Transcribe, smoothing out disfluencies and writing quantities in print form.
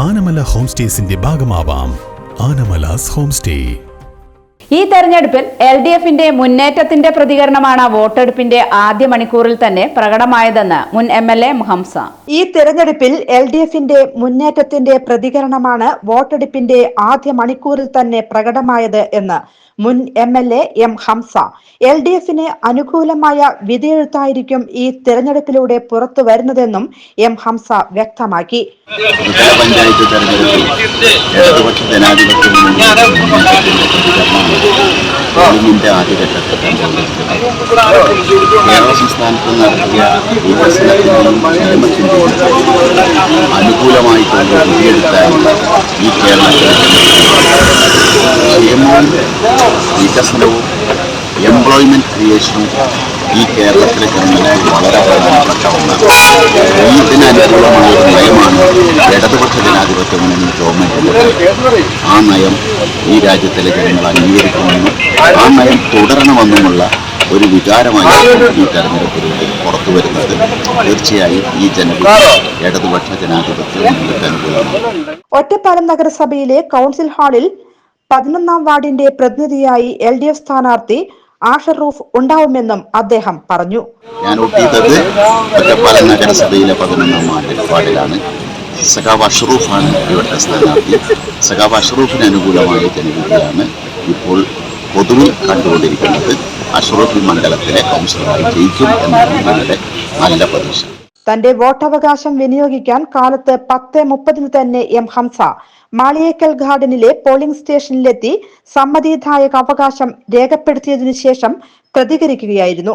Anamala home സ്റ്റേസിന്റെ ഭാഗമാവാം. Anamalas home stay. ഈ തെരഞ്ഞെടുപ്പിൽ LDFന്റെ മുന്നേറ്റത്തിന്റെ പ്രതികരണമാണ് വോട്ടെടുപ്പിന്റെ ആദ്യ മണിക്കൂറിൽ തന്നെ പ്രകടമായതെന്ന് മുൻ MLA ഹംസ. ഈ തെരഞ്ഞെടുപ്പിൽ LDFന്റെ മുന്നേറ്റത്തിന്റെ പ്രതികരണമാണ് വോട്ടെടുപ്പിന്റെ ആദ്യ മണിക്കൂറിൽ തന്നെ പ്രകടമായത് എന്ന് മുൻ MLA ഹംസ. LDFന് അനുകൂലമായ വിധിയെഴുത്തായിരിക്കും ഈ തെരഞ്ഞെടുപ്പിലൂടെ പുറത്തു വരുന്നതെന്നും ഹംസ വ്യക്തമാക്കി. പഞ്ചായത്ത് തെരഞ്ഞെടുപ്പിൽ ഇടതുപക്ഷ ജനാധിപത്യ മുന്നണിയുടെ ആദ്യഘട്ടത്തിൽ കേരള സംസ്ഥാനത്ത് നടത്തിയ വികസനത്തിനും ക്ഷേമത്തിനും അനുകൂലമായിട്ടുള്ള വിധിയെടുത്തായിരുന്നു ഈ കേരളത്തിലെ ക്ഷേമവും വികസനവും എംപ്ലോയ്മെന്റ് ക്രിയേഷനും ഈ കേരളത്തിലെ ജനങ്ങൾക്ക് വളരെ പ്രധാനപ്പെട്ട ഒന്നാണ്. ഇതിനനുകൂലമായ ഒരു നയമാണ് ഇടതുപക്ഷ ജനാധിപത്യ മുന്നണി ഗവൺമെന്റിന്റെ. ആ നയം ഈ രാജ്യത്തിലെ ജനങ്ങൾ അംഗീകരിക്കുമെന്നും ആ നയം തുടരണമെന്നുമുള്ള ഒരു വികാരമായി ഈ തെരഞ്ഞെടുപ്പിലൂടെ പുറത്തു വരുന്നത് തീർച്ചയായും ഈ ജനവിധി ഇടതുപക്ഷ ജനാധിപത്യ മുന്നണിക്ക് അനുകൂലമാണ്. ഒറ്റപ്പാലം നഗരസഭയിലെ കൗൺസിൽ ഹാളിൽ 11ാം വാർഡിന്റെ പ്രതിനിധിയായി LDF സ്ഥാനാർത്ഥി ആഷർ റൂഫ് ഉണ്ടാവുമെന്നും അദ്ദേഹം പറഞ്ഞു. ഞാൻ വോട്ട് ചെയ്തത് ഒറ്റപ്പാലം നഗരസഭയിലെ 11ാം വാർഡിലാണ്. സഖാവ് അഷ്റൂഫാണ് ഇവിടുത്തെ സ്ഥാനാർത്ഥി. സഖാവ് അഷ്റൂഫിന് അനുകൂലമായ ജനവിധിയാണ് ഇപ്പോൾ പൊതുവിൽ കണ്ടുകൊണ്ടിരിക്കുന്നത്. അഷ്റൂഫ് ഈ മണ്ഡലത്തിലെ കൗൺസിലറായി ജയിക്കും എന്നാണ് ഞങ്ങളുടെ നല്ല പ്രതീക്ഷ. തന്റെ വോട്ടവകാശം വിനിയോഗിക്കാൻ കാലത്ത് 10:30 തന്നെ ഹംസ മാളിയേക്കൽ ഗാർഡനിലെ പോളിംഗ് സ്റ്റേഷനിലെത്തി സമ്മതിദായക അവകാശം രേഖപ്പെടുത്തിയതിനു ശേഷം പ്രതികരിക്കുകയായിരുന്നു.